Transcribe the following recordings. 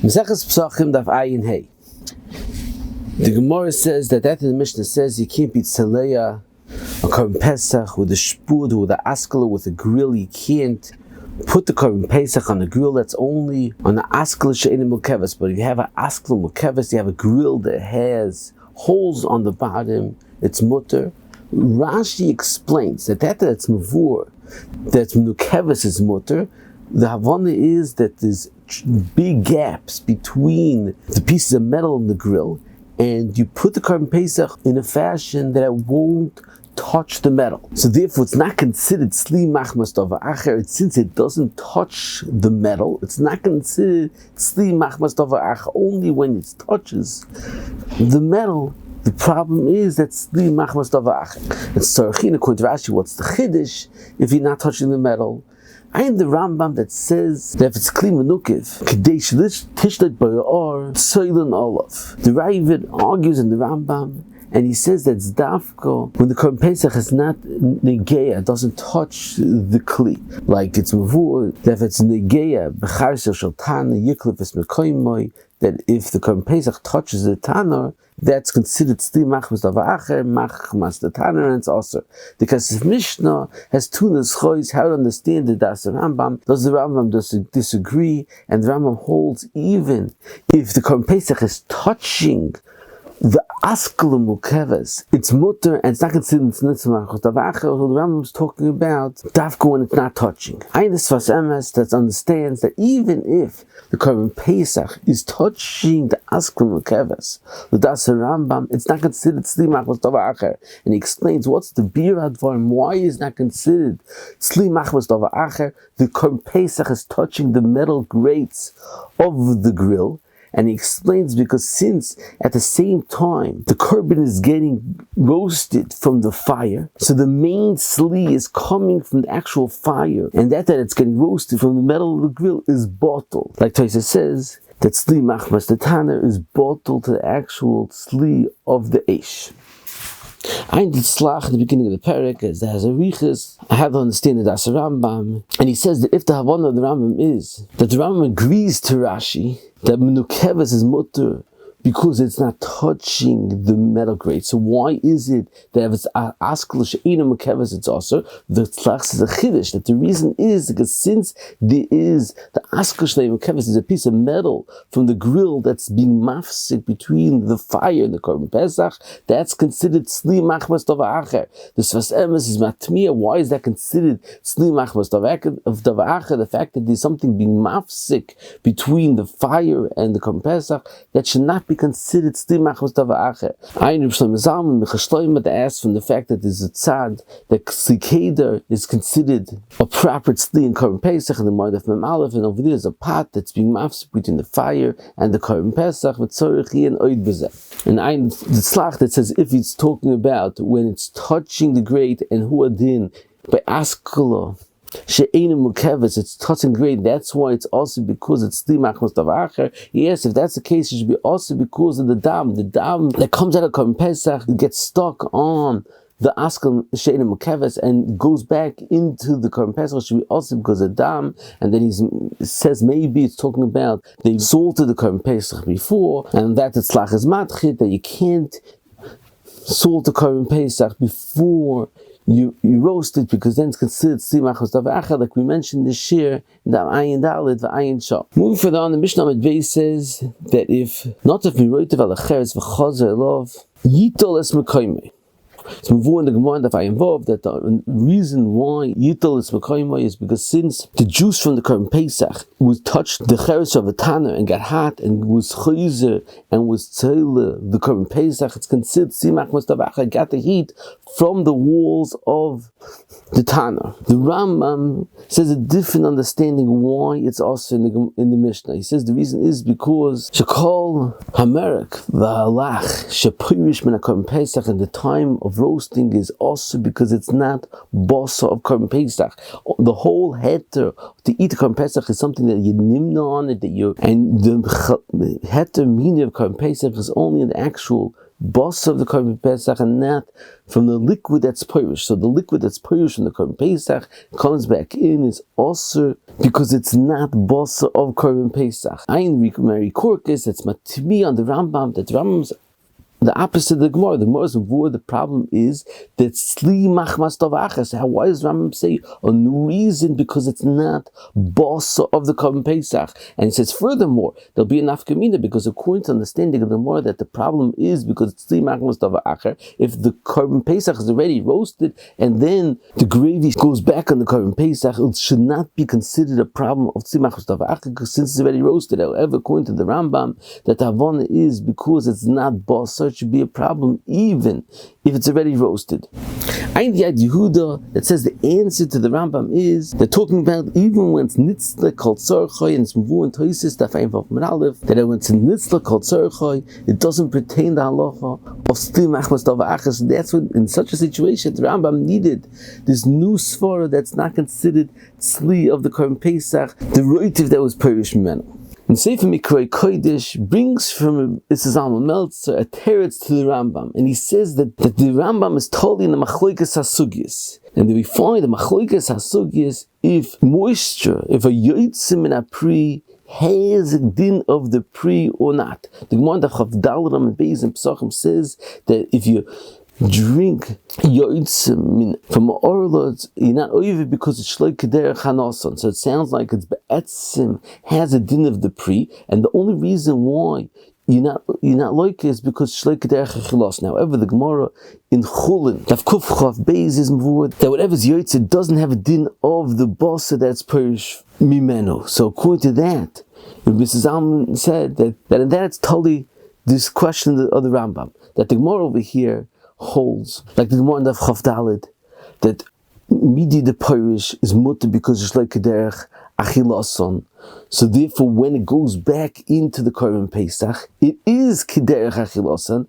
Mesechus Pesachim Daf Ayin Hey. The Gemara says that after the Mishnah says you can't beat Saleya, a korban peisach with a shpud, with a askala, with a grill. You can't put the korban peisach on the grill. That's only on the askala she'ein mukeves. But if you have an askala mukeves, you have a grill that has holes on the bottom, it's mutter. Rashi explains that that's mavur, that mukeves is mutter. The Havana is that there's big gaps between the pieces of metal in the grill, and you put the korban peisach in a fashion that it won't touch the metal. So therefore it's not considered sli machmas dava acher. Since it doesn't touch the metal, it's not considered sli machmas dava acher. Only when it touches the metal, the problem is that sli machmas dava acher. It's tzarachin according to Rashi. What's the chiddush if you're not touching the metal? I am the Rambam that says that if it's kli menukiv, kadesh tishlet bayar soilen olav. The Ravid argues in the Rambam, and he says that it's dafko when the korban peisach is not negeya, doesn't touch the kli. Like it's mavur that if it's negeya b'charsel shel tana yiklif es mekoymoy, that if the korban peisach touches the tanner, that's considered sli machmas dava acher, machmas the tanner, and it's also because if Mishnah has two neschois, how to understand the das Rambam? Does the Rambam disagree? And the Rambam holds even if the korban peisach is touching the askala mukeves, it's mutter, and it's not considered nitzmach davacher. The Rambam is talking about dafka when it's not touching. Eines vas emes that understands that even if the korban peisach is touching the askala mukeves, the das Rambam, it's not considered sli machmas davacher. And he explains what's the bir advarim, why is not considered sli machmas davacher. The korban peisach is touching the metal grates of the grill. And he explains because since at the same time the korban is getting roasted from the fire, so the main sli is coming from the actual fire, and that it's getting roasted from the metal of the grill is bottled. Like Tosha says, that sli machmas the tanner is bottled to the actual sli of the eish. I did slach at the beginning of the parak as there has a riches. I have to understand the das Rambam, and he says that if the Havana of the Rambam is that the Rambam agrees to Rashi that menukeves is mutter because it's not touching the metal grate. So why is it that if it's askala she'ein mukeves it's also the tzlach is a chiddush? That the reason is because since there is the askala she'ein mukeves is a piece of metal from the grill that's being mafsik between the fire and the korban peisach, that's considered sli machmas dava acher. The sfas emes is matmia. Why is that considered sli machmas dava acher? The fact that there's something being mafsik between the fire and the korban peisach, that should not be considered sli machmas dava acher. Ein Reb Shlomo Zalman Mechashloim asked from the fact that there's a tzad that ksikeder is considered a proper tzli in korban peisach, and the mardaf mem aleph, and over there is a pot that's being mafsik between the fire and the korban peisach with tzorichi and oid bezeh. And ein the slach that says if it's talking about when it's touching the grate and huadin by askala she'ein mukeves, it's touching grade. That's why it's also because it's sli machmas dava acher. Yes, if that's the case, it should be also because of the dam that comes out of korban peisach gets stuck on the askal she'ein mukeves and goes back into the korban peisach. Should be also because of dam. And then he says maybe it's talking about they salted the korban peisach before, and that it's tzlach is matchit, that you can't salt the korban peisach before you roast it, because then it's considered sli machmas dava acher, like we mentioned this year in the ayin dalet the ayin shah. Moving further on, the Mishnah Medvei says that if not if we wrote al acheres v'chazer elov yitol es mekoymei. So before in the Gemara that I involved that the reason why Yital is Mekoymai is because since the juice from the korban peisach was touched the cheres of a tanner and got hot and was chayzer and was tzele the korban peisach, it's considered sli machmas dava acher, got the heat from the walls of the tanner. The Rambam says a different understanding why it's also in the Mishnah. He says the reason is because shekol hamerek v'halach shepirish min korban peisach in the time of roasting is also because it's not bosa of korban peisach. The whole heter to eat korban peisach is something that you nimna on it, that you, and the heter meaning of korban peisach is only in the actual boss of the korban pesach and not from the liquid that's purish. So the liquid that's purish from the korban pesach comes back in is also because it's not boss of korban pesach. Ein Mary Korkis, that's matmi on the Rambam, that Rambam's the opposite of the Gemara. The Gemara's word, the problem is that sli machmas tov achas. Why does Rambam say a new reason? Because it's not boss of the korban pesach. And he says furthermore, there'll be enough kamina because according to understanding of the Gemara that the problem is because it's sli machmas tov achas. If the korban pesach is already roasted and then the gravy goes back on the korban pesach, it should not be considered a problem of sli machmas tov achas because since it's already roasted. However, according to the Rambam, that the Havana is because it's not boss. It should be a problem even if it's already roasted. Ein Yad Yehuda that says the answer to the Rambam is they're talking about even when it's nitzla called tzarchai and it's mvu and toisis dafayim aleph that when it's nitzla called tzarchai it doesn't pertain the halacha of sli machmas tov achas. That's what in such a situation the Rambam needed this new svara that's not considered sli of the korban pesach, the roitiv that was perish mimenu. And Sefer Mikrei Kodesh brings from Zalman Meltzer a teretz to the Rambam, and he says that the Rambam is totally in the machloikas hasugyas, and that we find the machloikas hasugyas if moisture, if a yotzim in a pri has a din of the pri or not. The Gemara in the Chavdaladam and Beis and Pesachim says that if you drink yotzim from orlot, you're not over because it's shloik kederech hanason. So it sounds like it's be'etzim has a din of the pri, and the only reason why you're not like it is because shloik kederech chilos. Now, however, the Gemara in Chulin Daf Kuf Chav Beis is mvur that whatever's yotzim doesn't have a din of the bossa that's perish mimeno. So according to that, Mrs. Zalman said that in that it's totally this question of the Rambam that the Gemara over here holds, like the Gemara in the Chav Daled, that midi the parish is mutter because it's like kederech achilason. So therefore, when it goes back into the korban pesach, it is kederech achilason,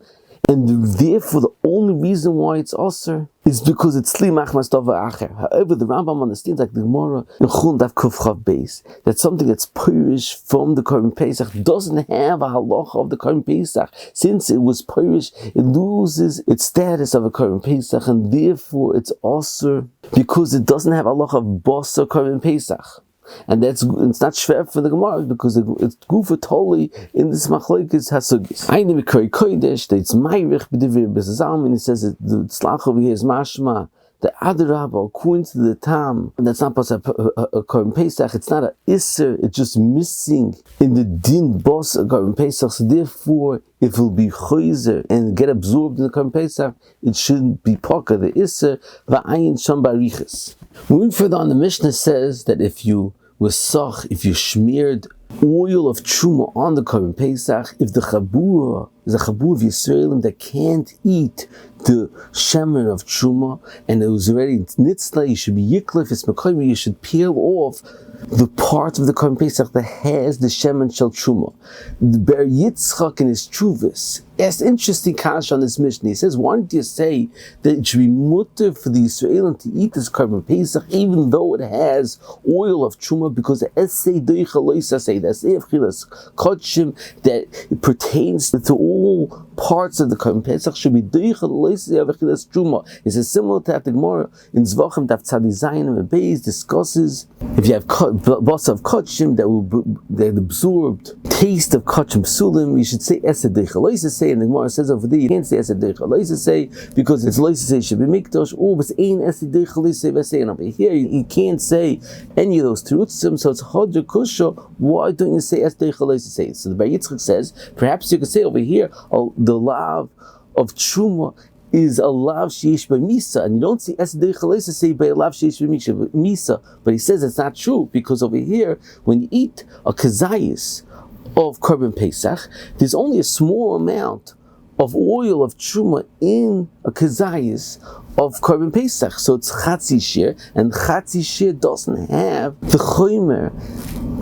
and therefore the only reason why it's aser is because it's sli machmas tov acher. However, the Rambam understands, like the Gemara in Chulin Daf Kuf Chav Beis, that something that's purish from the korban pesach doesn't have a halacha of the korban pesach. Since it was purish, it loses its status of a korban pesach, and therefore it's aser because it doesn't have a halacha of bosa korban pesach. And it's not shver for the Gemara because it's gufa totally in this machlokes hasugis. I never Mikrei Kodesh that it's ma'irich b'divrei Zalman, and he says that the tzlach over here is mashma. The adarabah, according to the tam, and that's not a korban pesach. It's not a iser. It's just missing in the din boss of korban pesach. So therefore, if it will be choizer and get absorbed in the korban pesach, it shouldn't be poka the iser va'ayin sham bariches. Moving further on, the Mishnah says that if you smeared oil of terumah on the korban pesach, if the chabura is a chabur of Yisraelim that can't eat the shemen of terumah and it was already nitzla, you should be yiklif, it's mekoyim, you should peel off the part of the korban pesach that has the shemen shel terumah. The Ber Yitzchak in his Truvis asked interesting kasha on this Mishnah. He says, why don't you say that it should be mutter for the Yisraelim to eat this korban pesach even though it has oil of terumah, because the essay doicha loisa say the essay of chilas kodshim that it pertains to all parts of the korban pesach should be doicha loisa of chilas terumah. It's a similar to that the Gemara in Zvachim Daf Tzadi Zayin and Beis discusses if you have basa of kodshim that absorbed taste of kodshim psulim, you should say essay doicha loisa say. And the Gemara says over there, you can't say Esed Deicha Leisa say because it's Leisa say should be Mikdash, or it's Ein Esed Deicha Leisa say. And over here, you can't say any of those terutzim, so it's Hadra Kusha. Why don't you say Esed Deicha Leisa say? So the Bar Yitzchak says, perhaps you could say over here, the lav of Truma is a lav sheish by misa, and you don't see Esed Deicha Leisa say by a lav sheish by misa. But he says it's not true because over here, when you eat a kazayis of korban pesach, there's only a small amount of oil of terumah in a kazayis of korban pesach, so it's chatzi shir, and chatzi shir doesn't have the chomer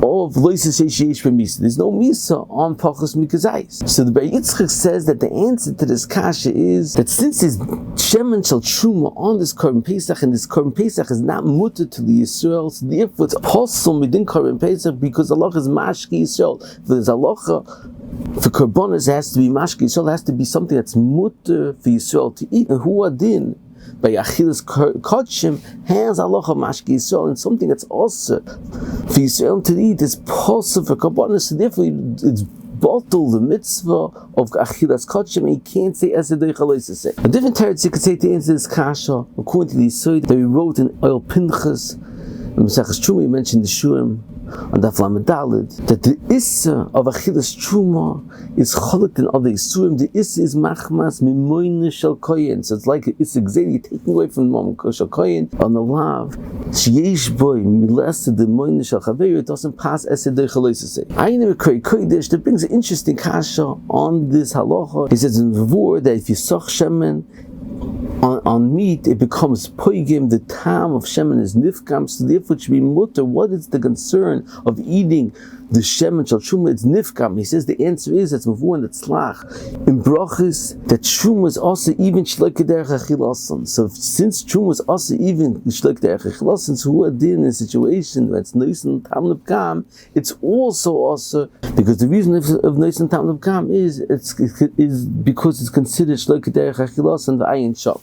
of loises sheish b'misa. There's no misa on pachos mikazayis. So the Bar Yitzchak says that the answer to this kasha is that since there's shemen shel terumah on this korban pesach, and this korban pesach is not mutter to the Yisrael, so therefore it's possible within korban pesach because Allah is mashki Yisrael. There's halacha For korbanos, it has to be mashke Yisrael. It has to be something that's mutter for Yisrael to eat. And who adin by achilas kodshim has halacha mashke Yisrael, and something that's also for Yisrael to eat is possible for korbanos. So therefore, it's bottle the mitzvah of achilas kodshim, and you can't say as a say. A different teretz you could say to answer this kasha according to the Yisod that we wrote in Oil Pinchas. In Pesachim terumah, we mentioned the shurim on Daf Lamed Daled that the issa of achilas terumah is cholek in other isurim. The issa is machmas mimoyne shel koyin. So it's like an issa gzeli, you're taking away from the shel koyin on the lav. Sheyesh boy milesed the moyne shel chaver. It doesn't pass esed deichaloisase. Ayin v'koi kodesh that brings an interesting kasha on this halacha. He says in the word that if you soch shemen on meat, it becomes poigim. The tam of shemen is nifkam, so therefore it should be mutter. What is the concern of eating the shemen shel terumah? It's nifkam. He says the answer is it's mavu and it's lach. In brachis, that terumah is also even shleik derech achilasan. So since terumah is also even shleik derech achilasan, so who are in a situation where it's nisan tam nifkam, it's also because the reason of nisan tam nifkam is because it's considered shleik derech achilasan the ayin shop.